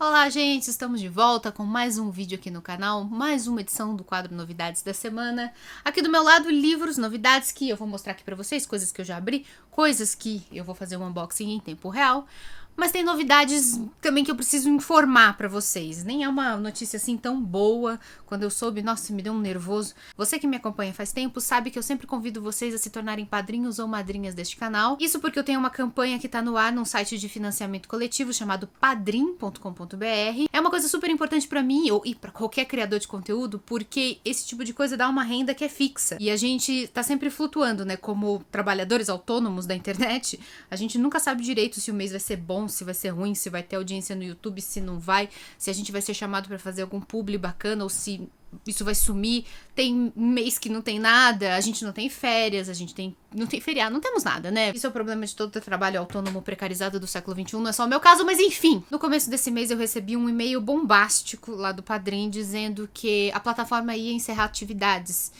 Olá, gente! Estamos de volta com mais um vídeo aqui no canal, mais uma edição do quadro Novidades da Semana. Aqui do meu lado, livros, novidades que eu vou mostrar aqui pra vocês, coisas que eu já abri, coisas que eu vou fazer um unboxing em tempo real. Mas tem novidades também que eu preciso informar pra vocês. Nem é uma notícia assim tão boa. Quando eu soube, nossa, me deu um nervoso. Você que me acompanha faz tempo sabe que eu sempre convido vocês a se tornarem padrinhos ou madrinhas deste canal. Isso porque eu tenho uma campanha que tá no ar num site de financiamento coletivo chamado padrim.com.br. É uma coisa super importante pra mim e pra qualquer criador de conteúdo, porque esse tipo de coisa dá uma renda que é fixa. E a gente tá sempre flutuando, né? Como trabalhadores autônomos da internet, a gente nunca sabe direito se o mês vai ser bom, se vai ser ruim, se vai ter audiência no YouTube, se não vai, se a gente vai ser chamado pra fazer algum publi bacana ou se isso vai sumir. Tem mês que não tem nada, a gente não tem férias, não tem feriado, não temos nada, né? Isso é o problema de todo o trabalho autônomo precarizado do século XXI, não é só o meu caso, mas enfim. No começo desse mês eu recebi um e-mail bombástico lá do Padrim dizendo que a plataforma ia encerrar atividades.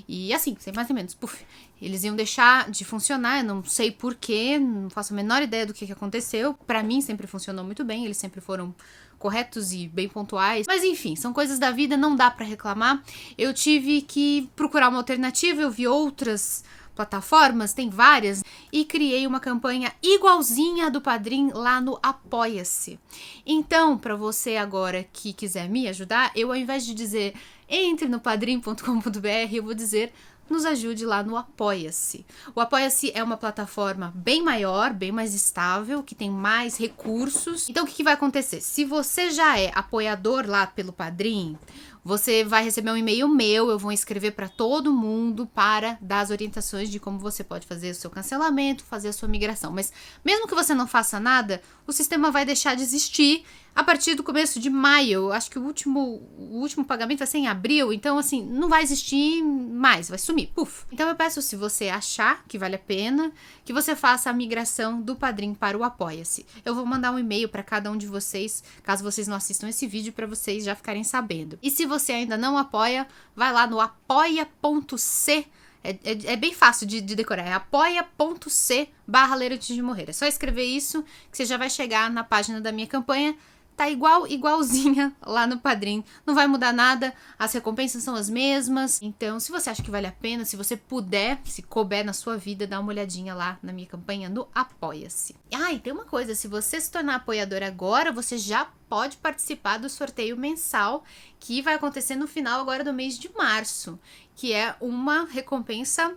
E assim, sem mais nem menos, puf, eles iam deixar de funcionar, eu não sei porquê, não faço a menor ideia do que aconteceu. Pra mim sempre funcionou muito bem, eles sempre foram corretos e bem pontuais. Mas enfim, são coisas da vida, não dá pra reclamar. Eu tive que procurar uma alternativa, eu vi outras plataformas, tem várias, e criei uma campanha igualzinha a do Padrim lá no Apoia-se. Então, pra você agora que quiser me ajudar, eu ao invés de dizer entre no padrim.com.br, eu vou dizer nos ajude lá no Apoia-se. O Apoia-se é uma plataforma bem maior, bem mais estável, que tem mais recursos. Então o que vai acontecer? Se você já é apoiador lá pelo Padrim, você vai receber um e-mail meu, eu vou escrever para todo mundo para dar as orientações de como você pode fazer o seu cancelamento, fazer a sua migração. Mas mesmo que você não faça nada, o sistema vai deixar de existir a partir do começo de maio. Acho que o último pagamento vai ser em abril, então assim, não vai existir mais, vai sumir, puf. Então eu peço, se você achar que vale a pena, que você faça a migração do Padrim para o Apoia-se. Eu vou mandar um e-mail para cada um de vocês, caso vocês não assistam esse vídeo, para vocês já ficarem sabendo. E se você ainda não apoia, vai lá no apoia.c. É bem fácil de decorar, é apoia.c/Ler Antes de Morrer. É só escrever isso que você já vai chegar na página da minha campanha. Tá igualzinha lá no Padrim. Não vai mudar nada, as recompensas são as mesmas. Então, se você acha que vale a pena, se você puder, se couber na sua vida, dá uma olhadinha lá na minha campanha no Apoia-se. Ah, e tem uma coisa, se você se tornar apoiador agora, você já pode participar do sorteio mensal que vai acontecer no final agora do mês de março, que é uma recompensa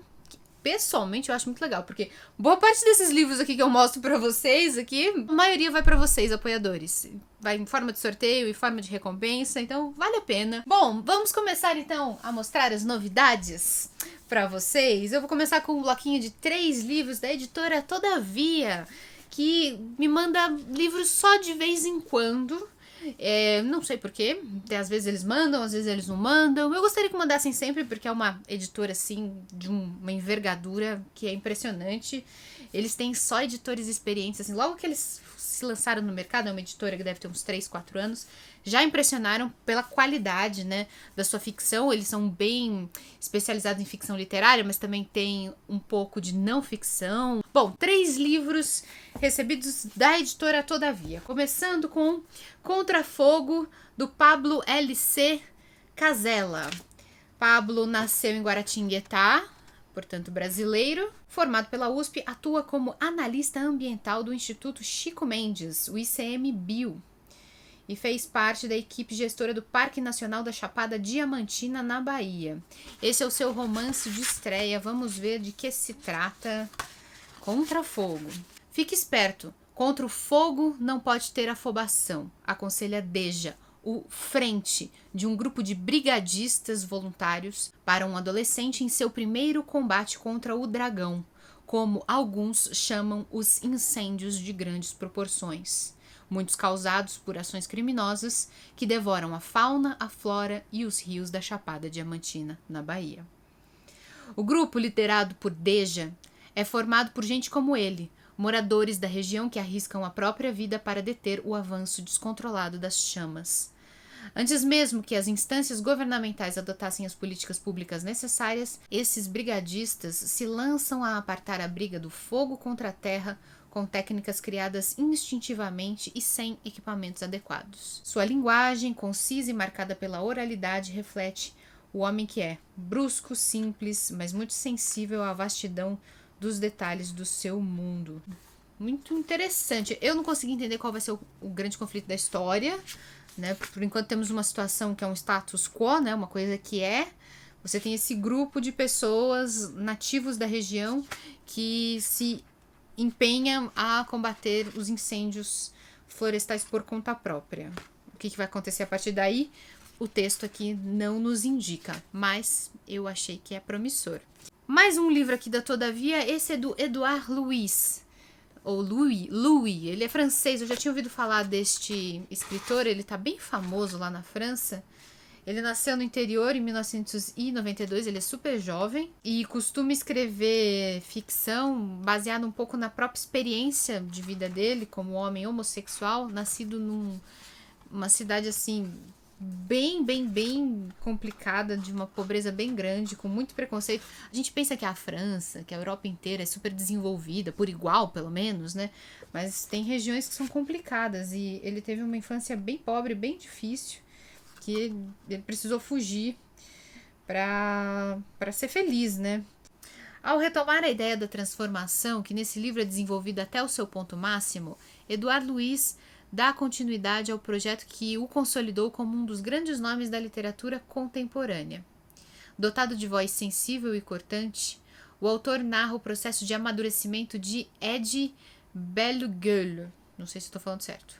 pessoalmente eu acho muito legal, porque boa parte desses livros aqui que eu mostro pra vocês aqui, a maioria vai pra vocês, apoiadores. Vai em forma de sorteio e forma de recompensa, então vale a pena. Bom, vamos começar então a mostrar as novidades pra vocês. Eu vou começar com um bloquinho de 3 livros da editora Todavia, que me manda livros só de vez em quando. Não sei porquê, às vezes eles mandam, às vezes eles não mandam. Eu gostaria que mandassem sempre, porque é uma editora assim de uma envergadura que é impressionante. Eles têm só editores experientes, assim, logo que eles se lançaram no mercado, é uma editora que deve ter uns 3, 4 anos, já impressionaram pela qualidade, né, da sua ficção. Eles são bem especializados em ficção literária, mas também tem um pouco de não ficção. Bom, 3 livros recebidos da editora Todavia, começando com Contra Fogo, do Pablo L.C. Casella. Pablo nasceu em Guaratinguetá, portanto brasileiro, formado pela USP, atua como analista ambiental do Instituto Chico Mendes, o ICMBio, e fez parte da equipe gestora do Parque Nacional da Chapada Diamantina, na Bahia. Esse é o seu romance de estreia, vamos ver de que se trata. Contra Fogo. Fique esperto, contra o fogo não pode ter afobação, aconselha Deja, o frente de um grupo de brigadistas voluntários para um adolescente em seu primeiro combate contra o dragão, como alguns chamam os incêndios de grandes proporções, muitos causados por ações criminosas que devoram a fauna, a flora e os rios da Chapada Diamantina, na Bahia. O grupo, liderado por Deja, é formado por gente como ele, moradores da região que arriscam a própria vida para deter o avanço descontrolado das chamas. Antes mesmo que as instâncias governamentais adotassem as políticas públicas necessárias, esses brigadistas se lançam a apartar a briga do fogo contra a terra com técnicas criadas instintivamente e sem equipamentos adequados. Sua linguagem, concisa e marcada pela oralidade, reflete o homem que é brusco, simples, mas muito sensível à vastidão dos detalhes do seu mundo. Muito interessante. Eu não consegui entender qual vai ser o grande conflito da história, né? Por enquanto temos uma situação que é um status quo, né? Uma coisa que é. Você tem esse grupo de pessoas nativos da região que se empenham a combater os incêndios florestais por conta própria. O que vai acontecer a partir daí? O texto aqui não nos indica, mas eu achei que é promissor. Mais um livro aqui da Todavia, esse é do Edouard Louis, ou Louis, ele é francês, eu já tinha ouvido falar deste escritor, ele tá bem famoso lá na França. Ele nasceu no interior em 1992, ele é super jovem e costuma escrever ficção baseada um pouco na própria experiência de vida dele como homem homossexual, nascido numa cidade assim bem complicada, de uma pobreza bem grande, com muito preconceito. A gente pensa que a França, que a Europa inteira é super desenvolvida, por igual pelo menos, né? Mas tem regiões que são complicadas e ele teve uma infância bem pobre, bem difícil, que ele precisou fugir para ser feliz, né? Ao retomar a ideia da transformação, que nesse livro é desenvolvida até o seu ponto máximo, Edouard Louis dá continuidade ao projeto que o consolidou como um dos grandes nomes da literatura contemporânea. Dotado de voz sensível e cortante, o autor narra o processo de amadurecimento de Ed Bellegueule, não sei se estou falando certo,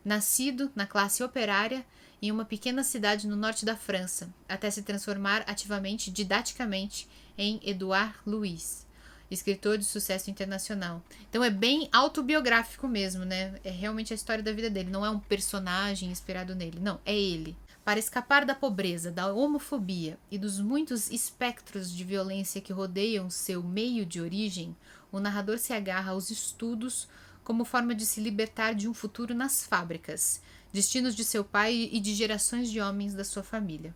nascido na classe operária em uma pequena cidade no norte da França, até se transformar ativamente, didaticamente, em Edouard Louis, escritor de sucesso internacional. Então é bem autobiográfico mesmo, né? É realmente a história da vida dele, não é um personagem inspirado nele, não, é ele. Para escapar da pobreza, da homofobia e dos muitos espectros de violência que rodeiam seu meio de origem, o narrador se agarra aos estudos como forma de se libertar de um futuro nas fábricas, destinos de seu pai e de gerações de homens da sua família.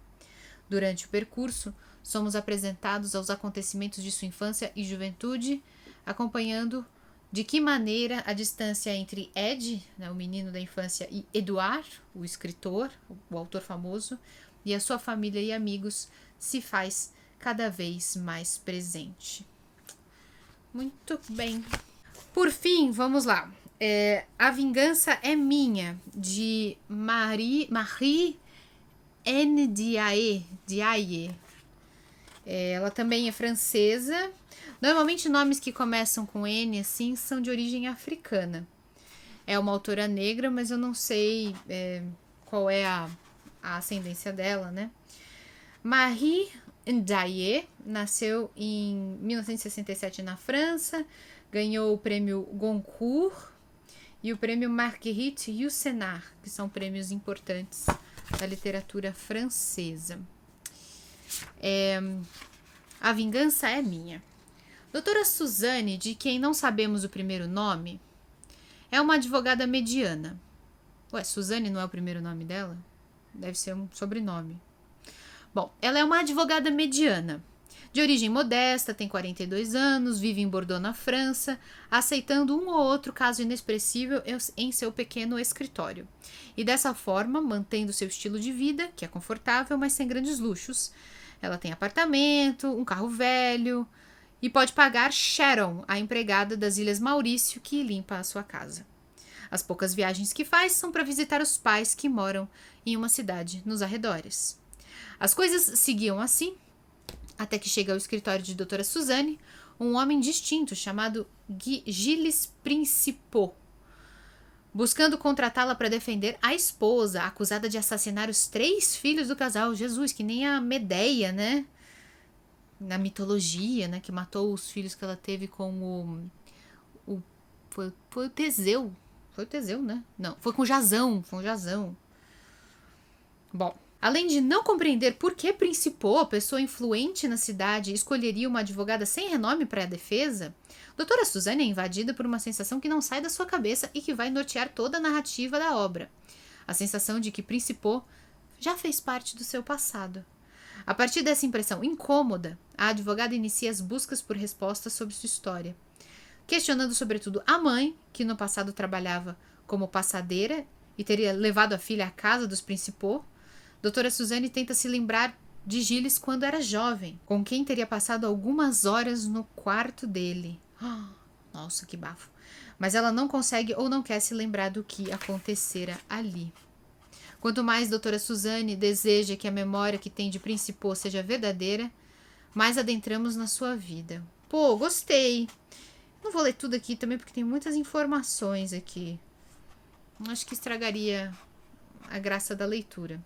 Durante o percurso, somos apresentados aos acontecimentos de sua infância e juventude, acompanhando de que maneira a distância entre Ed, né, o menino da infância, e Edouard, o escritor, o autor famoso, e a sua família e amigos se faz cada vez mais presente. Muito bem. Por fim, vamos lá. A Vingança é Minha, de Marie N. Diaye. Ela também é francesa. Normalmente nomes que começam com N assim são de origem africana. É uma autora negra, mas eu não sei qual é a ascendência dela, né? Marie Ndiaye nasceu em 1967 na França, ganhou o prêmio Goncourt e o prêmio Marguerite Yourcenar, que são prêmios importantes da literatura francesa. A Vingança é Minha. Doutora Suzane, de quem não sabemos o primeiro nome, é uma advogada mediana. Ué, Suzane não é o primeiro nome dela? Deve ser um sobrenome. Bom, ela é uma advogada mediana. De origem modesta, tem 42 anos, vive em Bordeaux, na França, aceitando um ou outro caso inexpressível em seu pequeno escritório. E dessa forma, mantendo seu estilo de vida, que é confortável, mas sem grandes luxos. Ela tem apartamento, um carro velho e pode pagar Sharon, a empregada das Ilhas Maurício, que limpa a sua casa. As poucas viagens que faz são para visitar os pais que moram em uma cidade nos arredores. As coisas seguiam assim, até que chega ao escritório de doutora Suzane, um homem distinto chamado Gilles Principaux, buscando contratá-la para defender a esposa, acusada de assassinar os 3 filhos do casal. Jesus, que nem a Medeia, né? Na mitologia, né? Que matou os filhos que ela teve com foi o Teseu. Foi o Teseu, né? Não, foi com Jasão. Foi um Jasão. Bom, além de não compreender por que Principaux, pessoa influente na cidade, escolheria uma advogada sem renome para a defesa, doutora Suzane é invadida por uma sensação que não sai da sua cabeça e que vai nortear toda a narrativa da obra. A sensação de que Principaux já fez parte do seu passado. A partir dessa impressão incômoda, a advogada inicia as buscas por respostas sobre sua história. questionando sobretudo a mãe, que no passado trabalhava como passadeira e teria levado a filha à casa dos Principaux. Doutora Suzane tenta se lembrar de Gilles quando era jovem, com quem teria passado algumas horas no quarto dele. Nossa, que bafo. Mas ela não consegue ou não quer se lembrar do que acontecera ali. Quanto mais doutora Suzane deseja que a memória que tem de Principaux seja verdadeira, mais adentramos na sua vida. Pô, gostei. Não vou ler tudo aqui também porque tem muitas informações aqui. Acho que estragaria a graça da leitura.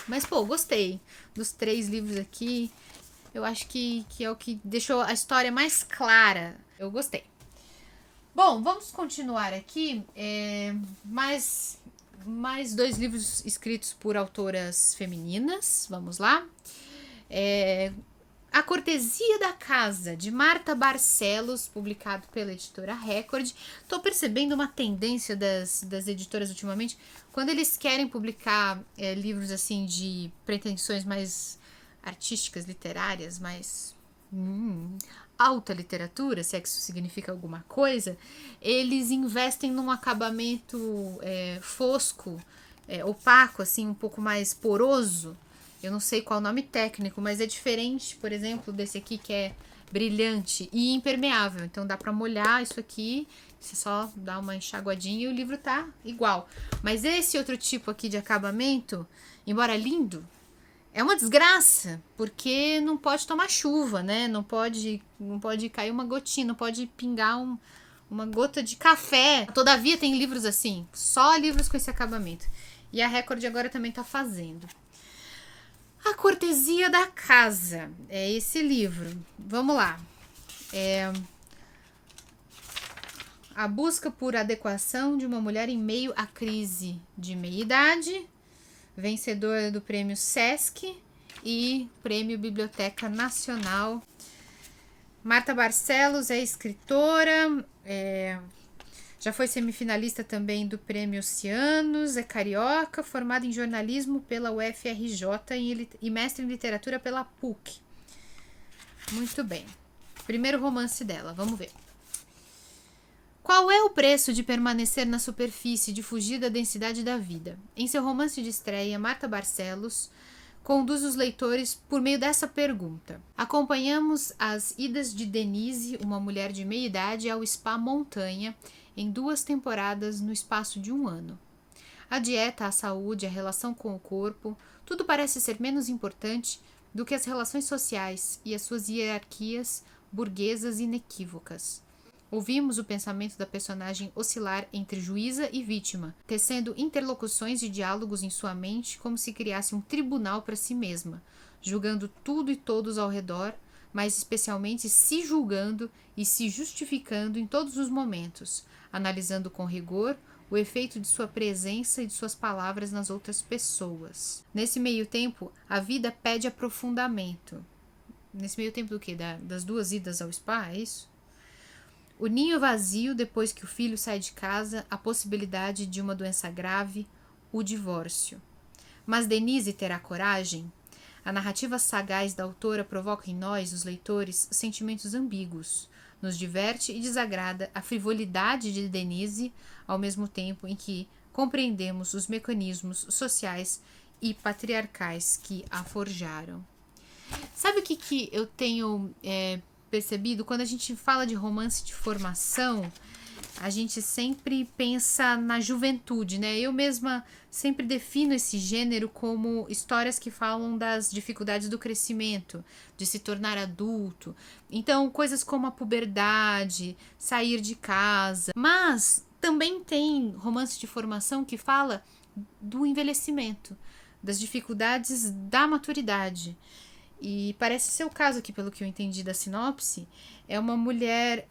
Mas, pô, gostei dos 3 livros aqui. Eu acho que é o que deixou a história mais clara. Eu gostei. Bom, vamos continuar aqui. Mais 2 livros escritos por autoras femininas. Vamos lá. A Cortesia da Casa, de Marta Barcelos, publicado pela editora Record. Estou percebendo uma tendência das editoras ultimamente, quando eles querem publicar livros assim de pretensões mais artísticas, literárias, mais alta literatura, se é que isso significa alguma coisa, eles investem num acabamento fosco, opaco, assim, um pouco mais poroso. Eu não sei qual o nome técnico, mas é diferente, por exemplo, desse aqui que é brilhante e impermeável. Então dá pra molhar isso aqui, você só dá uma enxaguadinha e o livro tá igual. Mas esse outro tipo aqui de acabamento, embora lindo, é uma desgraça, porque não pode tomar chuva, né? Não pode cair uma gotinha, não pode pingar uma gota de café. Todavia tem livros assim, só livros com esse acabamento. E a Record agora também tá fazendo. A Cortesia da Casa, é esse livro. Vamos lá. A busca por adequação de uma mulher em meio à crise de meia-idade, vencedora do prêmio Sesc e prêmio Biblioteca Nacional. Marta Barcelos é escritora, já foi semifinalista também do prêmio Oceanos, é carioca, formada em jornalismo pela UFRJ e mestre em literatura pela PUC. Muito bem. Primeiro romance dela, vamos ver. Qual é o preço de permanecer na superfície, de fugir da densidade da vida? Em seu romance de estreia, Marta Barcelos conduz os leitores por meio dessa pergunta. Acompanhamos as idas de Denise, uma mulher de meia idade, ao spa Montanha, em 2 temporadas no espaço de 1 ano. A dieta, a saúde, a relação com o corpo, tudo parece ser menos importante do que as relações sociais e as suas hierarquias burguesas inequívocas. Ouvimos o pensamento da personagem oscilar entre juíza e vítima, tecendo interlocuções e diálogos em sua mente como se criasse um tribunal para si mesma, julgando tudo e todos ao redor, mas especialmente se julgando e se justificando em todos os momentos, analisando com rigor o efeito de sua presença e de suas palavras nas outras pessoas. Nesse meio tempo, a vida pede aprofundamento. Nesse meio tempo do quê? Das 2 idas ao spa, é isso? O ninho vazio depois que o filho sai de casa, a possibilidade de uma doença grave, o divórcio. Mas Denise terá coragem? A narrativa sagaz da autora provoca em nós, os leitores, sentimentos ambíguos. Nos diverte e desagrada a frivolidade de Denise, ao mesmo tempo em que compreendemos os mecanismos sociais e patriarcais que a forjaram. Sabe o que eu tenho percebido? Quando a gente fala de romance de formação, a gente sempre pensa na juventude, né? Eu mesma sempre defino esse gênero como histórias que falam das dificuldades do crescimento, de se tornar adulto. Então, coisas como a puberdade, sair de casa. Mas também tem romance de formação que fala do envelhecimento, das dificuldades da maturidade. E parece ser o caso aqui, pelo que eu entendi da sinopse, é uma mulher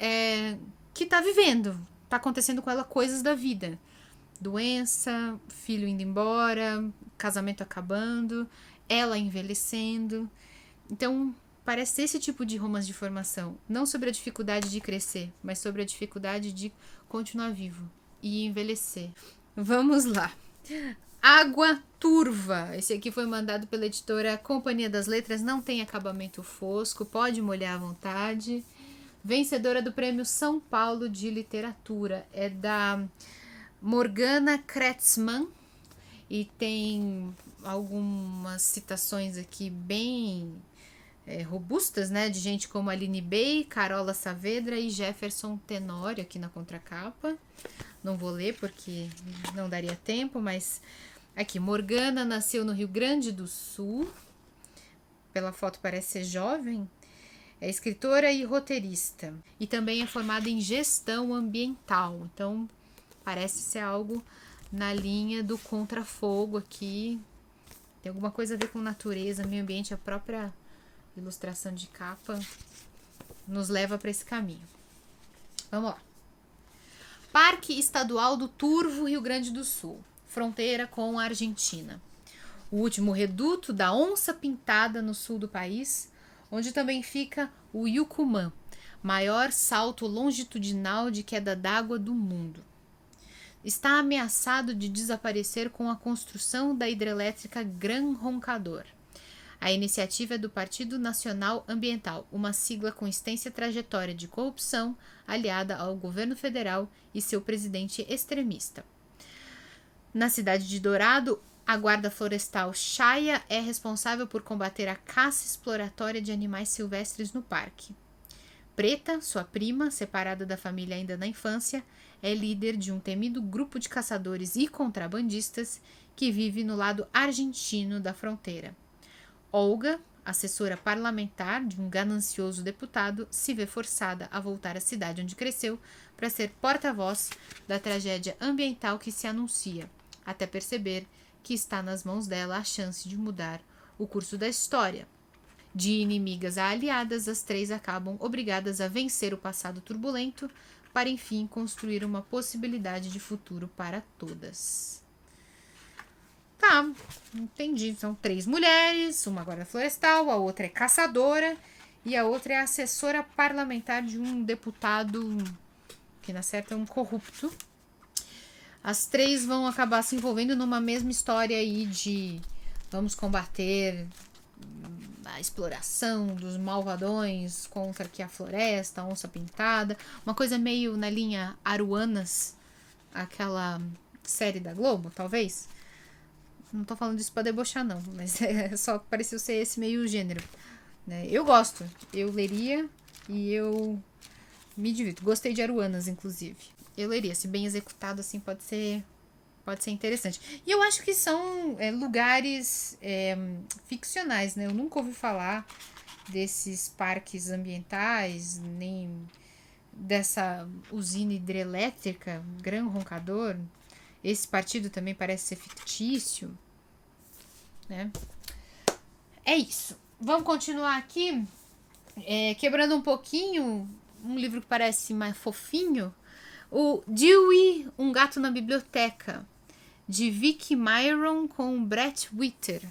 que está vivendo, está acontecendo com ela coisas da vida. Doença, filho indo embora, casamento acabando, ela envelhecendo. Então, parece esse tipo de romance de formação. Não sobre a dificuldade de crescer, mas sobre a dificuldade de continuar vivo e envelhecer. Vamos lá. Água Turva. Esse aqui foi mandado pela editora Companhia das Letras. Não tem acabamento fosco, pode molhar à vontade. vencedora do Prêmio São Paulo de Literatura. É da Morgana Kretzmann e tem algumas citações aqui bem robustas, né, de gente como Aline Bey, Carola Saavedra e Jefferson Tenório aqui na contracapa. Não vou ler porque não daria tempo, mas aqui, Morgana nasceu no Rio Grande do Sul, pela foto parece ser jovem, é escritora e roteirista, e também é formada em gestão ambiental, então parece ser algo na linha do contrafogo aqui, tem alguma coisa a ver com natureza, meio ambiente, a própria ilustração de capa nos leva para esse caminho. Vamos lá. Parque Estadual do Turvo, Rio Grande do Sul, fronteira com a Argentina. O último reduto da onça-pintada no sul do país, onde também fica o Yucumã, maior salto longitudinal de queda d'água do mundo. Está ameaçado de desaparecer com a construção da hidrelétrica Gran Roncador. A iniciativa é do Partido Nacional Ambiental, uma sigla com extensa trajetória de corrupção, aliada ao governo federal e seu presidente extremista. Na cidade de Dourado, a Guarda Florestal Chaya é responsável por combater a caça exploratória de animais silvestres no parque. Preta, sua prima, separada da família ainda na infância, é líder de um temido grupo de caçadores e contrabandistas que vive no lado argentino da fronteira. Olga, assessora parlamentar de um ganancioso deputado, se vê forçada a voltar à cidade onde cresceu para ser porta-voz da tragédia ambiental que se anuncia, até perceber que está nas mãos dela a chance de mudar o curso da história. De inimigas a aliadas, as três acabam obrigadas a vencer o passado turbulento para, enfim, construir uma possibilidade de futuro para todas. Tá, entendi. São 3 mulheres, uma guarda florestal, a outra é caçadora e a outra é assessora parlamentar de um deputado que, na certa, é um corrupto. As 3 vão acabar se envolvendo numa mesma história aí de vamos combater a exploração dos malvadões contra aqui a floresta, a onça pintada, uma coisa meio na linha Aruanas, aquela série da Globo, talvez. Não tô falando isso pra debochar não, mas só pareceu ser esse meio gênero, né? Eu gosto, eu leria e eu me divirto, gostei de Aruanas inclusive, eu leria, se bem executado assim pode ser interessante. E eu acho que são lugares ficcionais, né? Eu nunca ouvi falar desses parques ambientais, nem dessa usina hidrelétrica, Gran Roncador. Esse partido também parece ser fictício, né? É isso. Vamos continuar aqui, quebrando um pouquinho, um livro que parece mais fofinho, o Dewey, Um Gato na Biblioteca, de Vicky Myron com Brett Witter,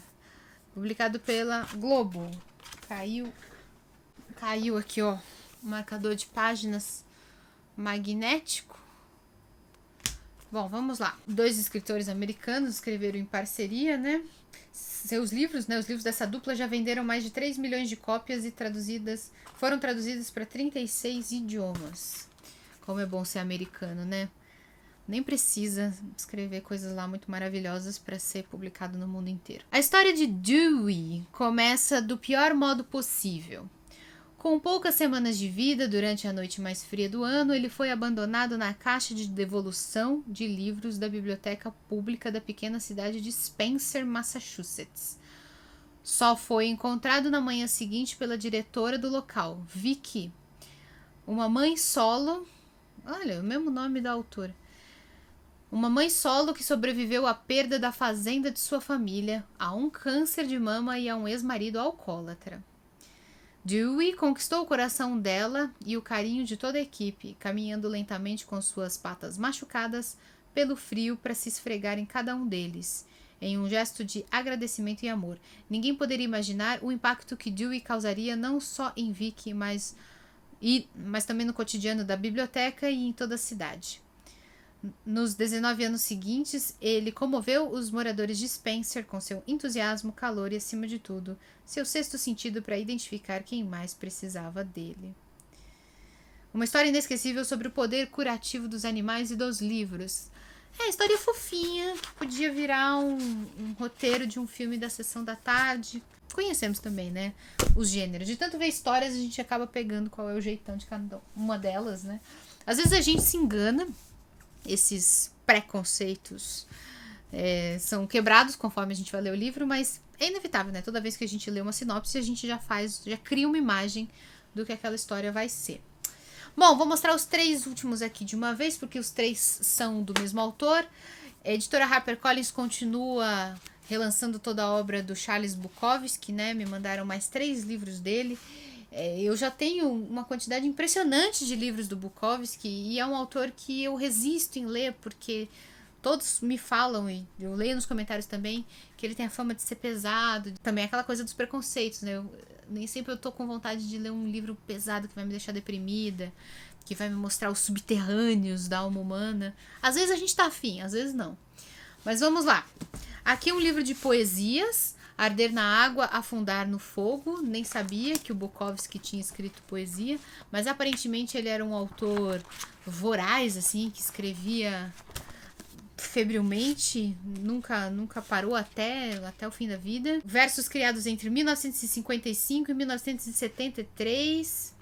publicado pela Globo. Caiu aqui, ó, o marcador de páginas magnético. Bom, vamos lá. 2 escritores americanos escreveram em parceria, né? Seus livros, né? Os livros dessa dupla já venderam mais de 3 milhões de cópias e foram traduzidas para 36 idiomas. Como é bom ser americano, né? Nem precisa escrever coisas lá muito maravilhosas para ser publicado no mundo inteiro. A história de Dewey começa do pior modo possível. Com poucas semanas de vida, durante a noite mais fria do ano, ele foi abandonado na caixa de devolução de livros da biblioteca pública da pequena cidade de Spencer, Massachusetts. Só foi encontrado na manhã seguinte pela diretora do local, Vicky, uma mãe solo. Olha, o mesmo nome da autora. Uma mãe solo que sobreviveu à perda da fazenda de sua família, a um câncer de mama e a um ex-marido alcoólatra. Dewey conquistou o coração dela e o carinho de toda a equipe, caminhando lentamente com suas patas machucadas pelo frio para se esfregar em cada um deles, em um gesto de agradecimento e amor. Ninguém poderia imaginar o impacto que Dewey causaria não só em Vicky, mas também no cotidiano da biblioteca e em toda a cidade. Nos 19 anos seguintes, ele comoveu os moradores de Spencer com seu entusiasmo, calor e, acima de tudo, seu sexto sentido para identificar quem mais precisava dele. Uma história inesquecível sobre o poder curativo dos animais e dos livros. História fofinha, que podia virar um roteiro de um filme da Sessão da Tarde. Conhecemos também, né, os gêneros. De tanto ver histórias, a gente acaba pegando qual é o jeitão de cada uma delas, né. Às vezes a gente se engana, esses preconceitos são quebrados conforme a gente vai ler o livro, mas é inevitável, né? Toda vez que a gente lê uma sinopse, a gente já cria uma imagem do que aquela história vai ser. Bom, vou mostrar os 3 últimos aqui de uma vez, porque os 3 são do mesmo autor. A editora HarperCollins continua relançando toda a obra do Charles Bukowski, né? Me mandaram mais 3 livros dele. Eu já tenho uma quantidade impressionante de livros do Bukowski e é um autor que eu resisto em ler, porque todos me falam, e eu leio nos comentários também, que ele tem a fama de ser pesado. Também aquela coisa dos preconceitos, né? Nem sempre eu tô com vontade de ler um livro pesado que vai me deixar deprimida, que vai me mostrar os subterrâneos da alma humana. Às vezes a gente tá afim, às vezes não. Mas vamos lá. Aqui é um livro de poesias, Arder na Água, Afundar no Fogo. Nem sabia que o Bukowski tinha escrito poesia, mas aparentemente ele era um autor voraz, assim, que escrevia febrilmente, nunca parou até o fim da vida. Versos criados entre 1955 e 1973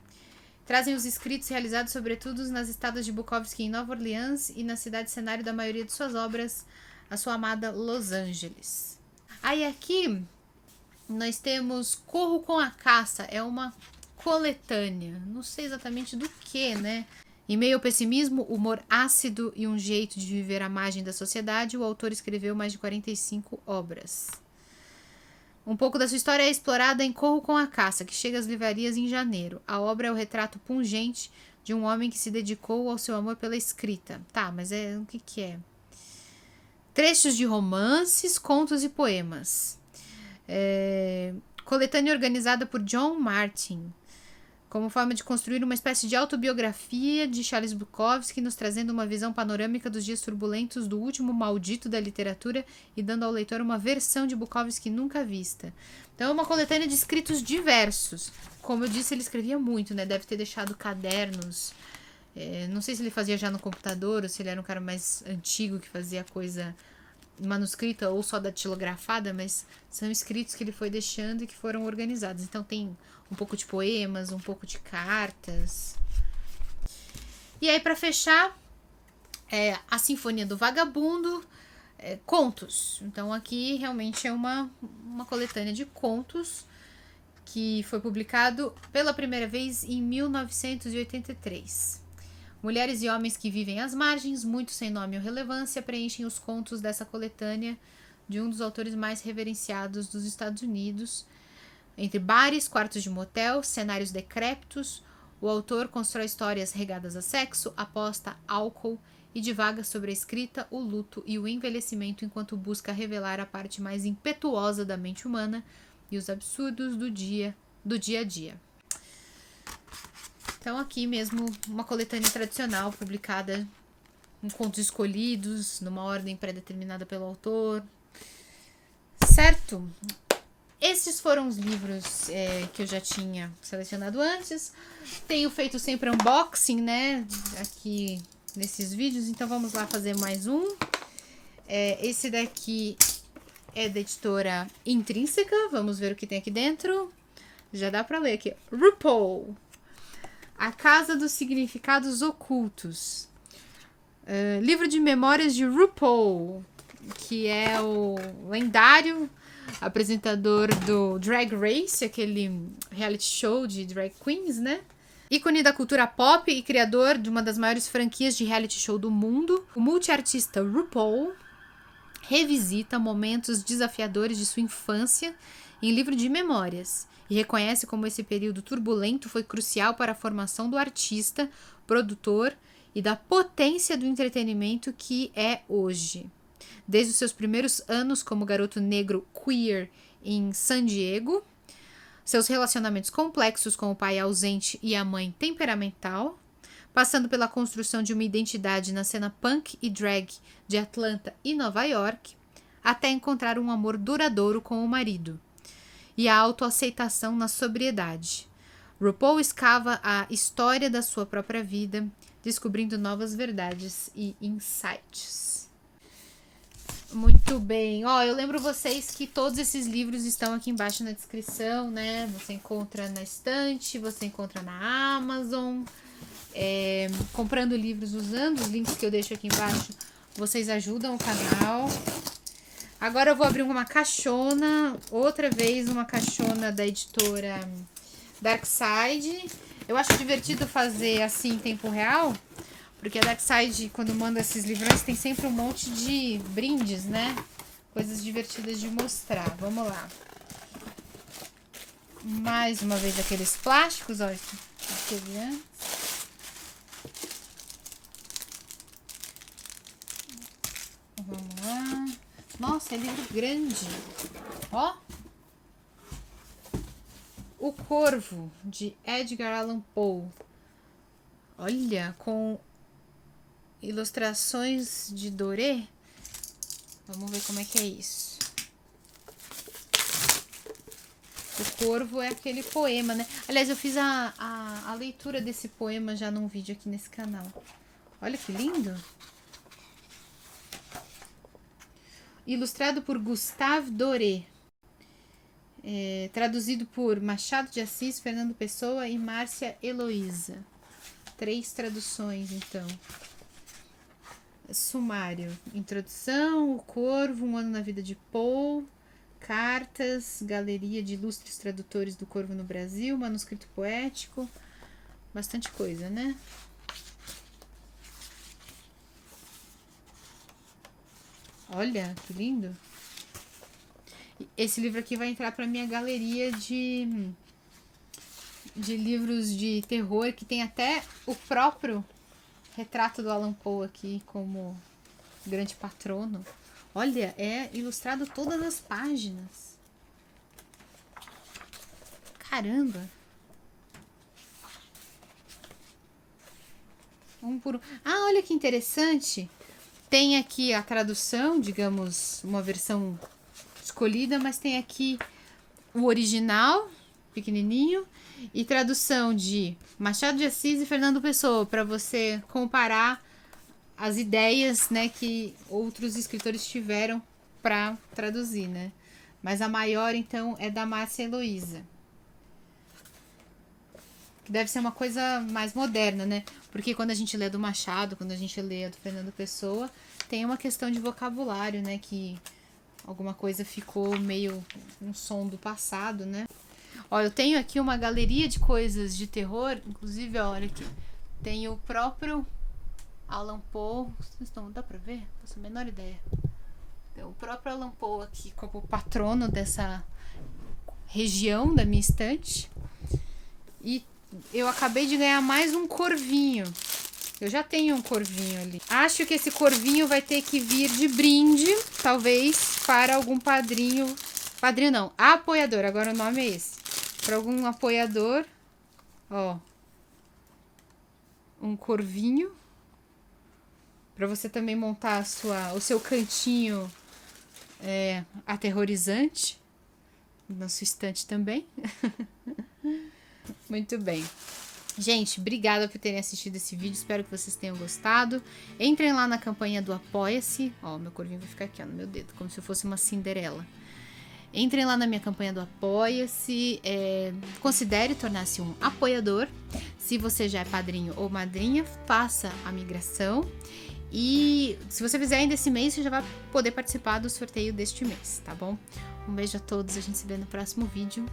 trazem os escritos realizados sobretudo nas estadas de Bukowski em Nova Orleans e na cidade cenário da maioria de suas obras, a sua amada Los Angeles. Aí aqui nós temos Corro com a Caça, é uma coletânea, não sei exatamente do que, né? Em meio ao pessimismo, humor ácido e um jeito de viver à margem da sociedade, o autor escreveu mais de 45 obras. Um pouco da sua história é explorada em Corro com a Caça, que chega às livrarias em janeiro. A obra é o retrato pungente de um homem que se dedicou ao seu amor pela escrita. Tá, mas o que é? Trechos de romances, contos e poemas. Coletânea organizada por John Martin, como forma de construir uma espécie de autobiografia de Charles Bukowski, nos trazendo uma visão panorâmica dos dias turbulentos do último maldito da literatura e dando ao leitor uma versão de Bukowski nunca vista. Então é uma coletânea de escritos diversos. Como eu disse, ele escrevia muito, né? Deve ter deixado cadernos. Não sei se ele fazia já no computador ou se ele era um cara mais antigo que fazia coisa manuscrita ou só datilografada, mas são escritos que ele foi deixando e que foram organizados. Então tem um pouco de poemas, um pouco de cartas. E aí, para fechar, a Sinfonia do Vagabundo, contos. Então aqui realmente é uma coletânea de contos que foi publicado pela primeira vez em 1983. Mulheres e homens que vivem às margens, muitos sem nome ou relevância, preenchem os contos dessa coletânea de um dos autores mais reverenciados dos Estados Unidos. Entre bares, quartos de motel, cenários decrépitos, o autor constrói histórias regadas a sexo, aposta, álcool e divaga sobre a escrita, o luto e o envelhecimento enquanto busca revelar a parte mais impetuosa da mente humana e os absurdos do dia a dia. Então aqui mesmo uma coletânea tradicional publicada em contos escolhidos, numa ordem pré-determinada pelo autor. Certo? Esses foram os livros que eu já tinha selecionado antes. Tenho feito sempre unboxing, né? Aqui nesses vídeos. Então vamos lá fazer mais um. Esse daqui é da editora Intrínseca. Vamos ver o que tem aqui dentro. Já dá pra ler aqui. RuPaul. A Casa dos Significados Ocultos. Livro de memórias de RuPaul, que é o lendário apresentador do Drag Race, aquele reality show de drag queens, né? Ícone da cultura pop e criador de uma das maiores franquias de reality show do mundo, o multiartista RuPaul revisita momentos desafiadores de sua infância em livro de memórias e reconhece como esse período turbulento foi crucial para a formação do artista, produtor e da potência do entretenimento que é hoje. Desde os seus primeiros anos como garoto negro queer em San Diego, seus relacionamentos complexos com o pai ausente e a mãe temperamental, passando pela construção de uma identidade na cena punk e drag de Atlanta e Nova York, até encontrar um amor duradouro com o marido, e a autoaceitação na sobriedade. RuPaul escava a história da sua própria vida, descobrindo novas verdades e insights. Muito bem. Ó, eu lembro vocês que todos esses livros estão aqui embaixo na descrição, né? Você encontra na estante, você encontra na Amazon. Comprando livros usando os links que eu deixo aqui embaixo, vocês ajudam o canal. Agora eu vou abrir uma caixona, outra vez uma caixona da editora Darkside. Eu acho divertido fazer assim em tempo real, porque a Darkside, quando manda esses livrões, tem sempre um monte de brindes, né? Coisas divertidas de mostrar. Vamos lá. Mais uma vez aqueles plásticos, ó. Vamos lá. Nossa, é livro grande. Ó. O Corvo, de Edgar Allan Poe. Olha, com ilustrações de Doré. Vamos ver como é que é isso. O Corvo é aquele poema, né? Aliás, eu fiz a leitura desse poema já num vídeo aqui nesse canal. Olha que lindo. Ilustrado por Gustave Doré. Traduzido por Machado de Assis, Fernando Pessoa e Márcia Heloísa. 3 traduções, então. Sumário. Introdução, O Corvo, Um Ano na Vida de Poe. Cartas, Galeria de Ilustres Tradutores do Corvo no Brasil. Manuscrito poético. Bastante coisa, né? Olha, que lindo. Esse livro aqui vai entrar para minha galeria de livros de terror, que tem até o próprio retrato do Allan Poe aqui como grande patrono. Olha, é ilustrado todas as páginas. Caramba! Um por um. Ah, olha que interessante! Tem aqui a tradução, digamos, uma versão escolhida, mas tem aqui o original, pequenininho, e tradução de Machado de Assis e Fernando Pessoa, para você comparar as ideias, né, que outros escritores tiveram para traduzir, né? Mas a maior, então, é da Márcia Heloísa. Que deve ser uma coisa mais moderna, né? Porque quando a gente lê do Machado, quando a gente lê do Fernando Pessoa, tem uma questão de vocabulário, né? Que alguma coisa ficou meio um som do passado, né? Ó, eu tenho aqui uma galeria de coisas de terror, inclusive, olha aqui, tem o próprio Allan Poe, dá pra ver? Não faço a menor ideia. Tem o próprio Allan Poe aqui como patrono dessa região da minha estante. E eu acabei de ganhar mais um corvinho. Eu já tenho um corvinho ali. Acho que esse corvinho vai ter que vir de brinde, talvez, para algum padrinho. Padrinho não, apoiador. Agora o nome é esse. Para algum apoiador. Ó. Um corvinho. Para você também montar o seu cantinho aterrorizante. Na sua estante também. Muito bem. Gente, obrigada por terem assistido esse vídeo. Espero que vocês tenham gostado. Entrem lá na campanha do Apoia-se. Ó, meu corvinho vai ficar aqui, ó, no meu dedo, como se eu fosse uma Cinderela. Entrem lá na minha campanha do Apoia-se. Considere tornar-se um apoiador. Se você já é padrinho ou madrinha, faça a migração. E se você fizer ainda esse mês, você já vai poder participar do sorteio deste mês, tá bom? Um beijo a todos, a gente se vê no próximo vídeo.